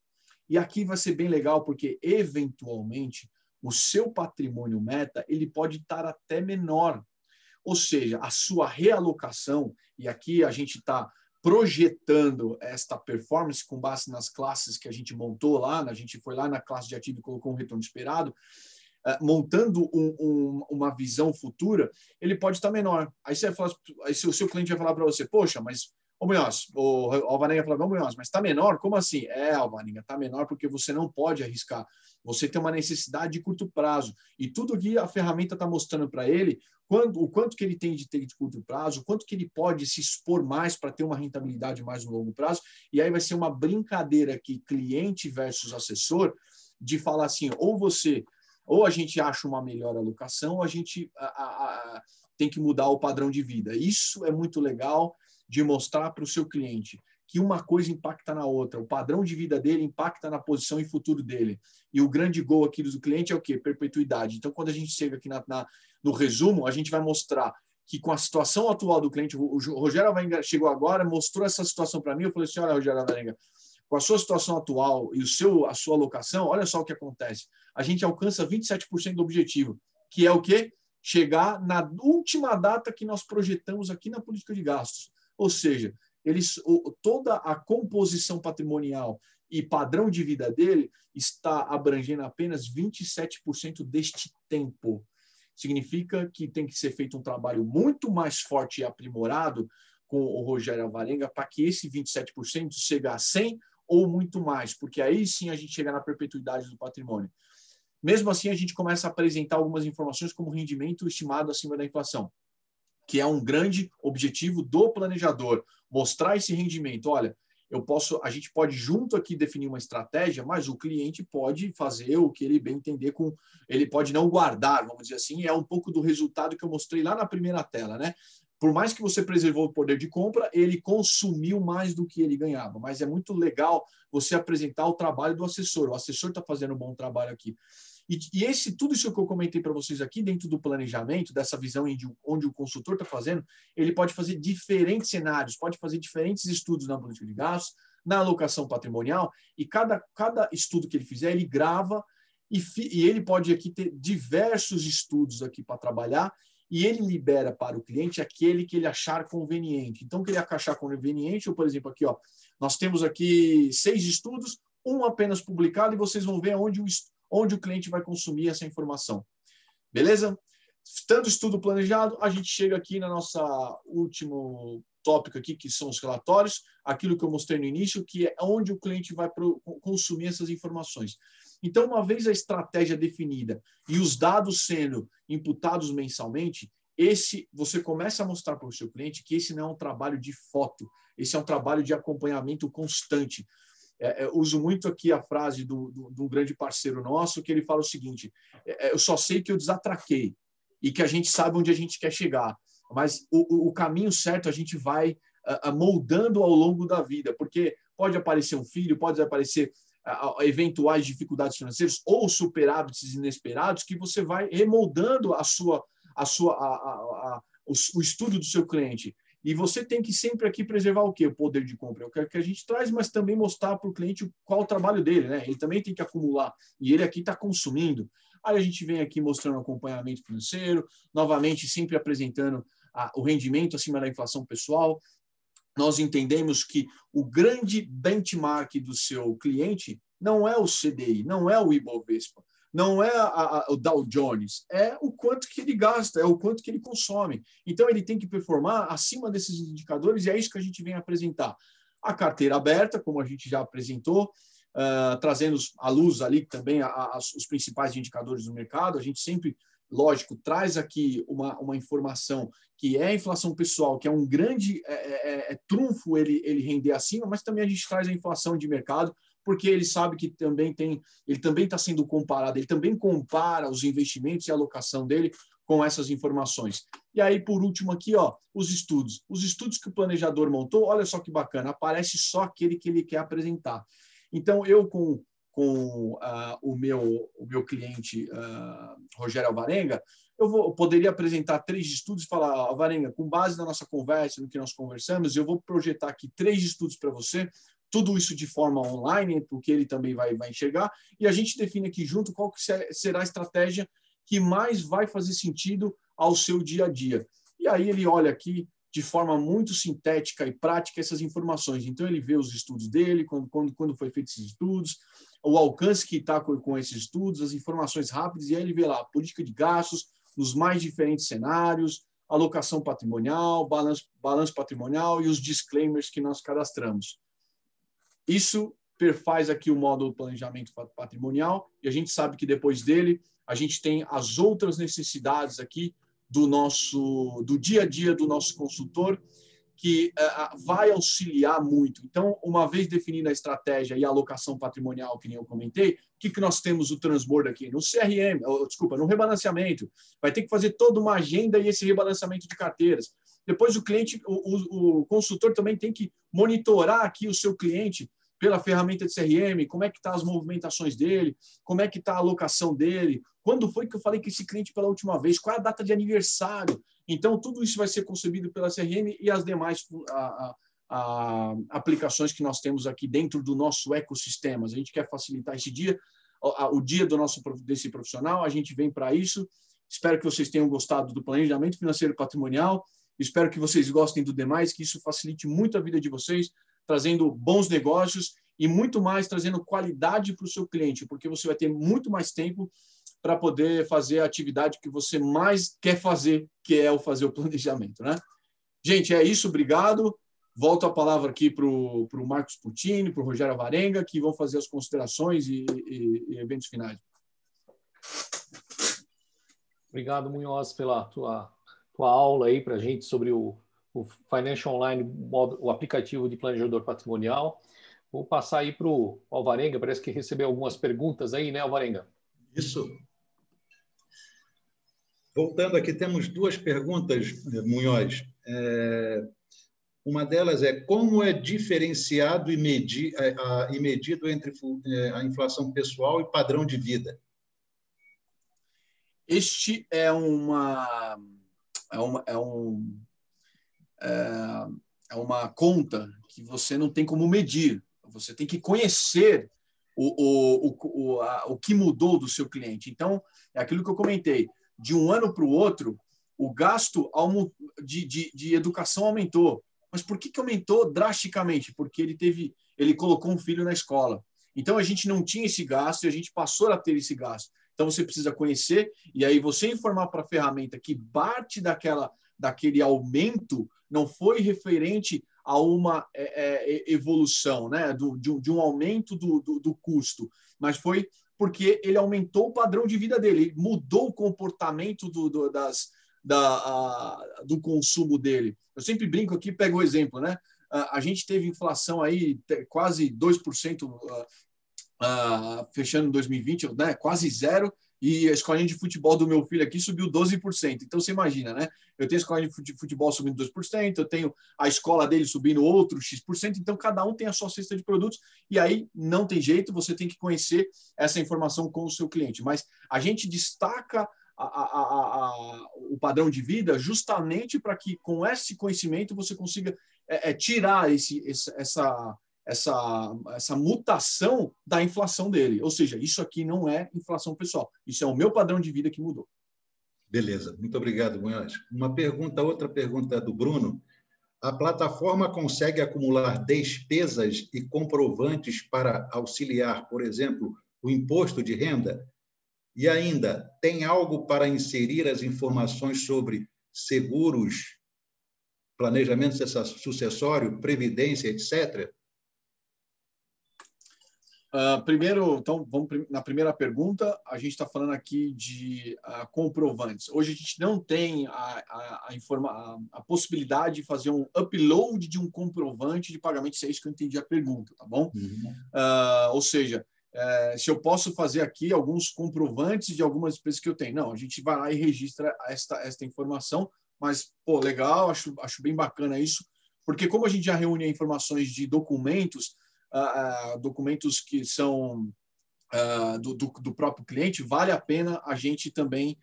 E aqui vai ser bem legal, porque, eventualmente, o seu patrimônio meta ele pode estar até menor. Ou seja, a sua realocação, e aqui a gente está projetando esta performance com base nas classes que a gente montou lá, a gente foi lá na classe de ativo e colocou um retorno esperado, montando uma visão futura, ele pode estar menor. Aí você vai falar, aí o seu cliente vai falar para você, poxa, mas ô Munhoz, o Alvarenga falou, Munhoz, mas está menor? Como assim? Alvarenga, está menor porque você não pode arriscar. Você tem uma necessidade de curto prazo. E tudo que a ferramenta está mostrando para ele, o quanto que ele tem de ter de curto prazo, o quanto que ele pode se expor mais para ter uma rentabilidade mais no longo prazo. E aí vai ser uma brincadeira aqui, cliente versus assessor, de falar assim, ou a gente acha uma melhor alocação, ou a gente tem que mudar o padrão de vida. Isso é muito legal de mostrar para o seu cliente que uma coisa impacta na outra. O padrão de vida dele impacta na posição e futuro dele. E o grande gol aqui do cliente é o quê? Perpetuidade. Então, quando a gente chega aqui no resumo, a gente vai mostrar que com a situação atual do cliente, o Rogério Alvarenga chegou agora, mostrou essa situação para mim, eu falei assim, olha, Rogério Alvarenga, com a sua situação atual e a sua alocação, olha só o que acontece. A gente alcança 27% do objetivo, que é o quê? Chegar na última data que nós projetamos aqui na política de gastos. Ou seja, toda a composição patrimonial e padrão de vida dele está abrangendo apenas 27% deste tempo. Significa que tem que ser feito um trabalho muito mais forte e aprimorado com o Rogério Alvarenga para que esse 27% chegue a 100% ou muito mais, porque aí sim a gente chega na perpetuidade do patrimônio. Mesmo assim, a gente começa a apresentar algumas informações como rendimento estimado acima da inflação, que é um grande objetivo do planejador, mostrar esse rendimento. Olha, a gente pode junto aqui definir uma estratégia, mas o cliente pode fazer o que ele bem entender ele pode não guardar, vamos dizer assim, é um pouco do resultado que eu mostrei lá na primeira tela, né? Por mais que você preservou o poder de compra, ele consumiu mais do que ele ganhava. Mas é muito legal você apresentar o trabalho do assessor. O assessor está fazendo um bom trabalho aqui. E tudo isso que eu comentei para vocês aqui, dentro do planejamento, dessa visão onde o consultor está fazendo, ele pode fazer diferentes cenários, pode fazer diferentes estudos na política de gastos, na alocação patrimonial, e cada estudo que ele fizer, ele grava, e ele pode aqui ter diversos estudos aqui para trabalhar, e ele libera para o cliente aquele que ele achar conveniente. Então, o que ele achar conveniente, ou, por exemplo, aqui, ó, nós temos aqui 6 estudos, um apenas publicado, e vocês vão ver onde o cliente vai consumir essa informação. Beleza? Estando estudo planejado, a gente chega aqui na nossa último tópico aqui, que são os relatórios, aquilo que eu mostrei no início, que é onde o cliente vai consumir essas informações. Então, uma vez a estratégia definida e os dados sendo imputados mensalmente, você começa a mostrar para o seu cliente que esse não é um trabalho de foto, esse é um trabalho de acompanhamento constante. Eu uso muito aqui a frase de um grande parceiro nosso, que ele fala o seguinte, eu só sei que eu desatraquei e que a gente sabe onde a gente quer chegar, mas o caminho certo a gente vai moldando ao longo da vida, porque pode aparecer um filho, pode aparecer eventuais dificuldades financeiras ou superávites inesperados que você vai remoldando o estudo do seu cliente. E você tem que sempre aqui preservar o quê? O poder de compra. É o que a gente traz, mas também mostrar para o cliente qual o trabalho dele, né? Ele também tem que acumular. E ele aqui está consumindo. Aí a gente vem aqui mostrando acompanhamento financeiro, novamente sempre apresentando o rendimento acima da inflação pessoal, nós entendemos que o grande benchmark do seu cliente não é o CDI, não é o Ibovespa, não é o Dow Jones, é o quanto que ele gasta, é o quanto que ele consome. Então, ele tem que performar acima desses indicadores e é isso que a gente vem apresentar. A carteira aberta, como a gente já apresentou, trazendo à luz ali também os principais indicadores do mercado. A gente sempre, lógico, traz aqui uma informação que é a inflação pessoal, que é um grande trunfo ele render acima, mas também a gente traz a inflação de mercado, porque ele sabe que ele também está sendo comparado, ele também compara os investimentos e a alocação dele com essas informações. E aí, por último aqui, ó, os estudos. Os estudos que o planejador montou, olha só que bacana, aparece só aquele que ele quer apresentar. Então, eu com o meu cliente, Rogério Alvarenga, eu poderia apresentar 3 estudos e falar, Alvarenga, com base na nossa conversa, no que nós conversamos, eu vou projetar aqui 3 estudos para você, tudo isso de forma online, porque ele também vai enxergar, e a gente define aqui junto qual que será a estratégia que mais vai fazer sentido ao seu dia a dia. E aí ele olha aqui de forma muito sintética e prática essas informações. Então, ele vê os estudos dele, quando foi feito esses estudos, o alcance que está com esses estudos, as informações rápidas, e aí ele vê lá a política de gastos nos mais diferentes cenários, alocação patrimonial, balanço patrimonial e os disclaimers que nós cadastramos. Isso perfaz aqui o módulo planejamento patrimonial e a gente sabe que depois dele a gente tem as outras necessidades aqui do dia a dia do nosso consultor, que vai auxiliar muito. Então, uma vez definida a estratégia e a alocação patrimonial, que nem eu comentei, o que nós temos o transbordo aqui? No CRM, no rebalanceamento. Vai ter que fazer toda uma agenda e esse rebalanceamento de carteiras. Depois o cliente, o consultor também tem que monitorar aqui o seu cliente pela ferramenta de CRM, como é que estão as movimentações dele, como é que está a alocação dele, quando foi que eu falei com esse cliente pela última vez, qual é a data de aniversário. Então, tudo isso vai ser concebido pela CRM e as demais aplicações que nós temos aqui dentro do nosso ecossistema. A gente quer facilitar esse dia, o dia desse profissional, a gente vem para isso. Espero que vocês tenham gostado do planejamento financeiro patrimonial, espero que vocês gostem do demais, que isso facilite muito a vida de vocês, trazendo bons negócios e muito mais, trazendo qualidade para o seu cliente, porque você vai ter muito mais tempo para poder fazer a atividade que você mais quer fazer, que é fazer o planejamento, né? Gente, é isso, obrigado. Volto a palavra aqui para o Marcos Puccini, para o Rogério Alvarenga, que vão fazer as considerações e eventos finais. Obrigado, Munhoz, pela tua aula aí para a gente sobre o Financial Online, o aplicativo de planejador patrimonial. Vou passar aí para o Alvarenga, parece que recebeu algumas perguntas aí, né, Alvarenga? Isso. Voltando aqui, temos 2 perguntas, Munhoz. Uma delas é como é diferenciado e medido entre a inflação pessoal e padrão de vida? Este é uma conta que você não tem como medir. Você tem que conhecer o que mudou do seu cliente. Então, é aquilo que eu comentei. De um ano para o outro, o gasto de educação aumentou. Mas por que aumentou drasticamente? Porque ele colocou um filho na escola. Então, a gente não tinha esse gasto e a gente passou a ter esse gasto. Então, você precisa conhecer e aí você informar para a ferramenta que parte daquele aumento não foi referente a uma evolução, né? de um aumento do custo, mas foi porque ele aumentou o padrão de vida dele, ele mudou o comportamento do consumo dele. Eu sempre brinco aqui, pego o exemplo, né? A gente teve inflação aí quase 2%, fechando em 2020, né? Quase zero, e a escolinha de futebol do meu filho aqui subiu 12%. Então, você imagina, né? Eu tenho a escolinha de futebol subindo 2%, eu tenho a escola dele subindo outro X%, então cada um tem a sua cesta de produtos, e aí não tem jeito, você tem que conhecer essa informação com o seu cliente. Mas a gente destaca o padrão de vida justamente para que, com esse conhecimento, você consiga tirar essa mutação da inflação dele. Ou seja, isso aqui não é inflação pessoal. Isso é o meu padrão de vida que mudou. Beleza. Muito obrigado, Munhoz. Outra pergunta do Bruno. A plataforma consegue acumular despesas e comprovantes para auxiliar, por exemplo, o imposto de renda? E ainda, tem algo para inserir as informações sobre seguros, planejamento sucessório, previdência, etc.? Primeiro, então, vamos na primeira pergunta. A gente está falando aqui de comprovantes. Hoje a gente não tem a possibilidade de fazer um upload de um comprovante de pagamento, se é isso que eu entendi a pergunta, tá bom? Ou seja, se eu posso fazer aqui alguns comprovantes de algumas despesas que eu tenho. Não, a gente vai lá e registra esta informação, mas, pô, legal, acho bem bacana isso, porque como a gente já reúne informações de documentos, documentos que são do próprio cliente, vale a pena a gente também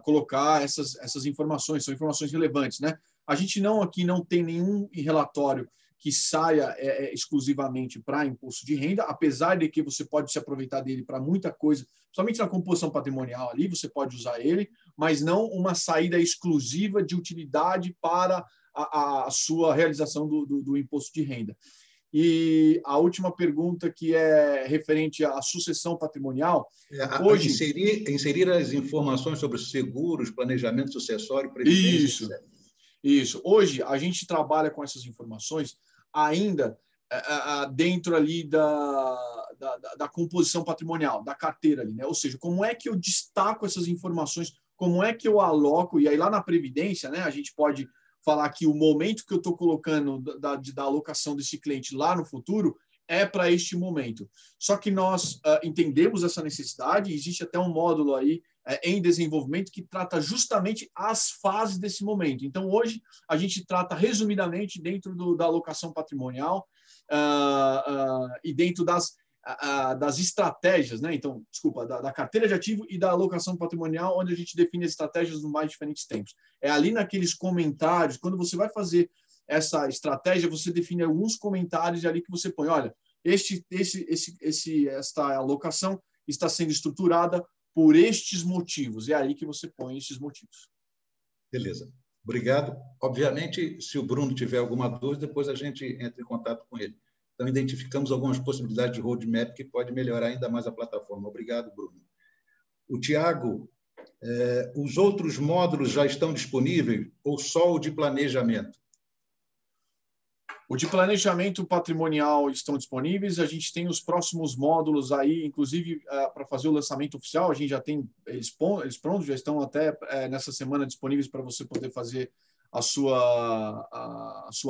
colocar essas informações, são informações relevantes, né? A gente aqui não tem nenhum relatório que saia exclusivamente para imposto de renda, apesar de que você pode se aproveitar dele para muita coisa, somente na composição patrimonial ali, você pode usar ele, mas não uma saída exclusiva de utilidade para a sua realização do imposto de renda. E a última pergunta, que é referente à sucessão patrimonial. Hoje, inserir as informações sobre seguros, planejamento sucessório, previdência, etc. Isso. Hoje, a gente trabalha com essas informações ainda dentro ali da composição patrimonial, da carteira ali, né? Ou seja, como é que eu destaco essas informações, como é que eu aloco, e aí lá na Previdência, né, a gente pode falar que o momento que eu estou colocando da alocação desse cliente lá no futuro é para este momento. Só que nós entendemos essa necessidade, existe até um módulo aí em desenvolvimento que trata justamente as fases desse momento. Então, hoje, a gente trata resumidamente dentro da alocação patrimonial e dentro das estratégias, né? Então, desculpa, da carteira de ativo e da alocação patrimonial, onde a gente define as estratégias nos mais diferentes tempos. É ali naqueles comentários, quando você vai fazer essa estratégia, você define alguns comentários ali que você põe, olha, esta alocação está sendo estruturada por estes motivos. É aí que você põe estes motivos. Beleza. Obrigado. Obviamente, se o Bruno tiver alguma dúvida, depois a gente entra em contato com ele. Então, identificamos algumas possibilidades de roadmap que pode melhorar ainda mais a plataforma. Obrigado, Bruno. O Tiago, os outros módulos já estão disponíveis ou só o de planejamento? O de planejamento patrimonial estão disponíveis, a gente tem os próximos módulos aí, inclusive para fazer o lançamento oficial, a gente já tem eles prontos, já estão até nessa semana disponíveis para você poder fazer a sua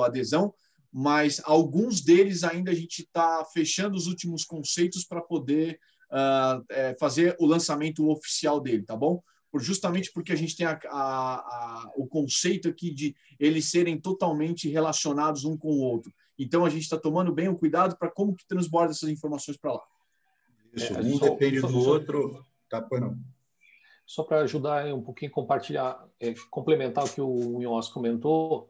adesão, mas alguns deles ainda a gente está fechando os últimos conceitos para poder fazer o lançamento oficial dele, tá bom? Justamente porque a gente tem o conceito aqui de eles serem totalmente relacionados um com o outro. Então, a gente está tomando bem o cuidado para como que transborda essas informações para lá. Isso, um depende do outro. Tá, pois não. Só para ajudar um pouquinho, compartilhar, complementar o que o Munhoz comentou,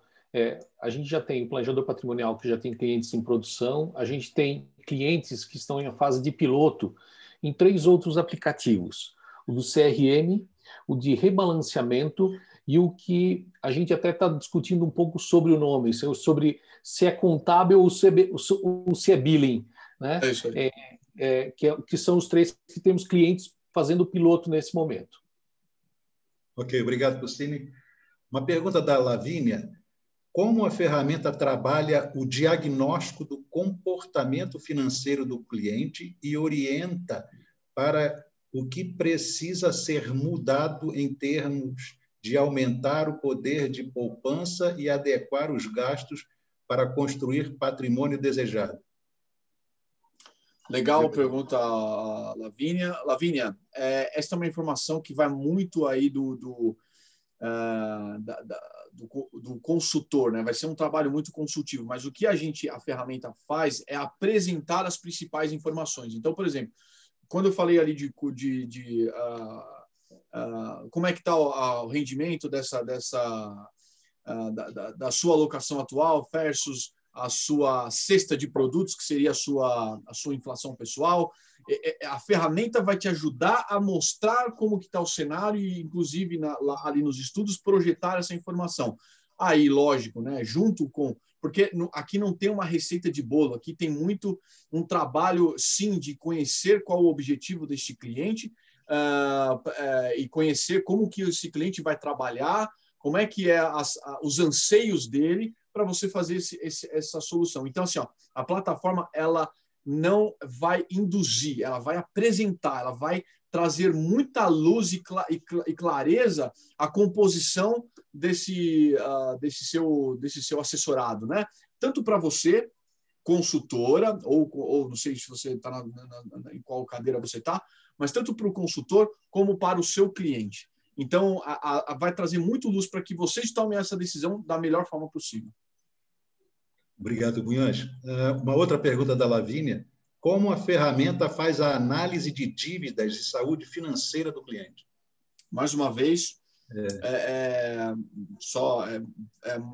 a gente já tem o planejador patrimonial que já tem clientes em produção, a gente tem clientes que estão em fase de piloto em 3 outros aplicativos, o do CRM, o de rebalanceamento e o que a gente até está discutindo um pouco sobre o nome, sobre se é contábil ou se é billing, né? É isso aí. Que são os 3 que temos clientes fazendo piloto nesse momento. Ok, obrigado, Costini. Uma pergunta da Lavínia. Como a ferramenta trabalha o diagnóstico do comportamento financeiro do cliente e orienta para o que precisa ser mudado em termos de aumentar o poder de poupança e adequar os gastos para construir patrimônio desejado? Legal, pergunta a Lavínia. Lavínia, esta é uma informação que vai muito aí do consultor, né? Vai ser um trabalho muito consultivo, mas o que a ferramenta faz é apresentar as principais informações. Então, por exemplo, quando eu falei ali como é que está o rendimento da sua alocação atual versus a sua cesta de produtos, que seria a sua inflação pessoal, a ferramenta vai te ajudar a mostrar como que está o cenário e, inclusive, ali nos estudos, projetar essa informação. Aí, lógico, né? Junto com... Porque aqui não tem uma receita de bolo, aqui tem muito um trabalho, sim, de conhecer qual o objetivo deste cliente e conhecer como que esse cliente vai trabalhar, como é que os anseios dele para você fazer essa solução. Então, assim, ó, a plataforma ela não vai induzir, ela vai apresentar, ela vai trazer muita luz e clareza à composição desse seu assessorado, né? Tanto para você, consultora, ou não sei se você está em qual cadeira você está, mas tanto para o consultor como para o seu cliente. Então, vai trazer muito luz para que vocês tomem essa decisão da melhor forma possível. Obrigado, Munhoz. Uma outra pergunta da Lavínia. Como a ferramenta faz a análise de dívidas de saúde financeira do cliente? Mais uma vez,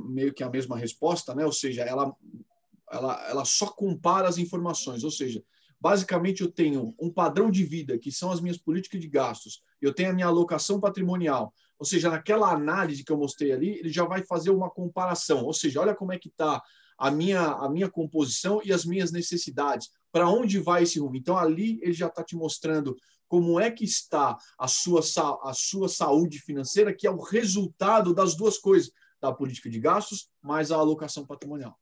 meio que a mesma resposta, né? Ou seja, ela só compara as informações. Ou seja, basicamente eu tenho um padrão de vida, que são as minhas políticas de gastos, eu tenho a minha alocação patrimonial. Ou seja, naquela análise que eu mostrei ali, ele já vai fazer uma comparação. Ou seja, olha como é que está a minha composição e as minhas necessidades. Para onde vai esse rumo? Então, ali ele já está te mostrando como é que está a sua saúde financeira, que é o resultado das duas coisas, da política de gastos mais a alocação patrimonial.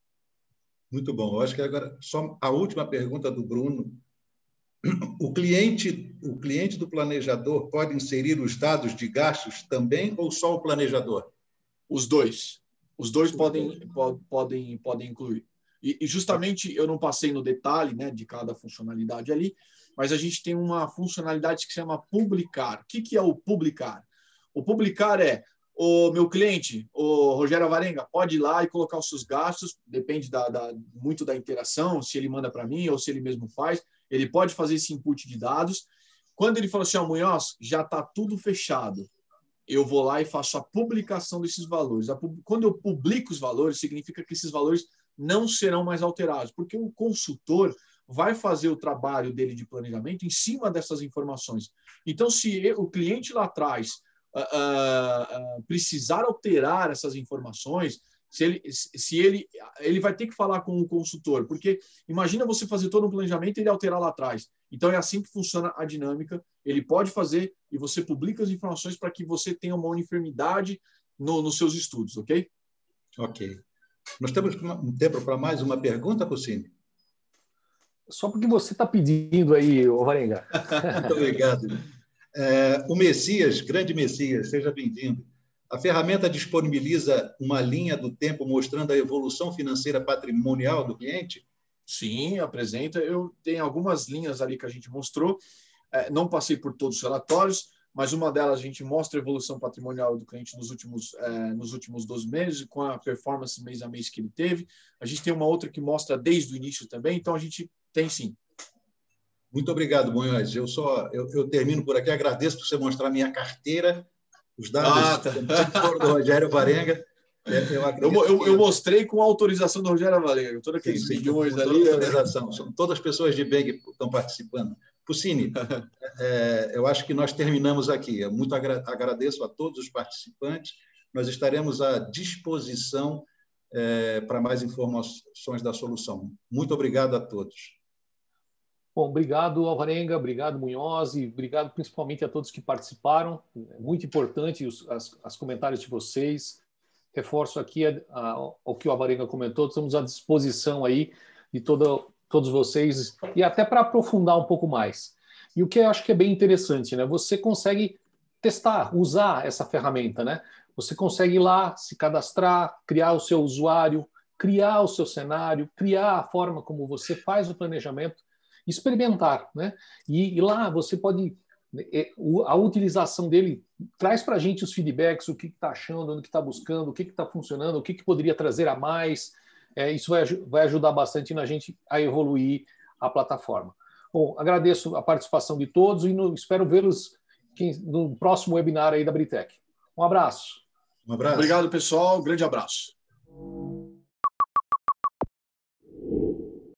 Muito bom. Eu acho que agora, só a última pergunta do Bruno. O cliente do planejador pode inserir os dados de gastos também ou só o planejador? Os dois. Os dois podem incluir. E justamente eu não passei no detalhe, né, de cada funcionalidade ali, mas a gente tem uma funcionalidade que se chama publicar. O que é o publicar? O publicar é o meu cliente, o Rogério Alvarenga, pode ir lá e colocar os seus gastos, depende muito da interação, se ele manda para mim ou se ele mesmo faz, ele pode fazer esse input de dados. Quando ele fala assim, Munhoz, já está tudo fechado, eu vou lá e faço a publicação desses valores. Quando eu publico os valores, significa que esses valores não serão mais alterados, porque o consultor vai fazer o trabalho dele de planejamento em cima dessas informações. Então, se o cliente lá atrás precisar alterar essas informações, se ele vai ter que falar com o consultor, porque imagina você fazer todo um planejamento e ele alterar lá atrás. Então, é assim que funciona a dinâmica. Ele pode fazer e você publica as informações para que você tenha uma uniformidade nos seus estudos, ok? Ok. Nós temos um tempo para mais uma pergunta, Puccini? Só porque você está pedindo aí, Alvarenga. Muito obrigado. O Messias, grande Messias, seja bem-vindo. A ferramenta disponibiliza uma linha do tempo mostrando a evolução financeira patrimonial do cliente? Sim, apresenta. Eu tenho algumas linhas ali que a gente mostrou. Não passei por todos os relatórios, mas uma delas a gente mostra a evolução patrimonial do cliente nos últimos 12 meses, com a performance mês a mês que ele teve. A gente tem uma outra que mostra desde o início também, então a gente tem sim. Muito obrigado, Munhoz. Eu termino por aqui. Agradeço por você mostrar a minha carteira, os dados do Rogério Alvarenga. Eu mostrei com a autorização do Rogério Alvarenga, todos aqueles milhões ali. Autorização. São todas as pessoas de bem que estão participando. Puccini, eu acho que nós terminamos aqui. Eu muito agradeço a todos os participantes. Nós estaremos à disposição para mais informações da solução. Muito obrigado a todos. Bom, obrigado, Alvarenga, obrigado, Munhoz, e obrigado principalmente a todos que participaram. É muito importante os comentários de vocês. Reforço aqui o que o Alvarenga comentou, estamos à disposição aí de todos vocês, e até para aprofundar um pouco mais. E o que eu acho que é bem interessante, né? Você consegue testar, usar essa ferramenta, né? Você consegue ir lá, se cadastrar, criar o seu usuário, criar o seu cenário, criar a forma como você faz o planejamento, experimentar, né? E lá você pode... A utilização dele traz para a gente os feedbacks, o que está achando, o que está buscando, o que está funcionando, o que poderia trazer a mais. Isso vai ajudar bastante na gente a evoluir a plataforma. Bom, agradeço a participação de todos e espero vê-los no próximo webinar aí da Britec. Um abraço. Um abraço. Obrigado, pessoal. Um grande abraço.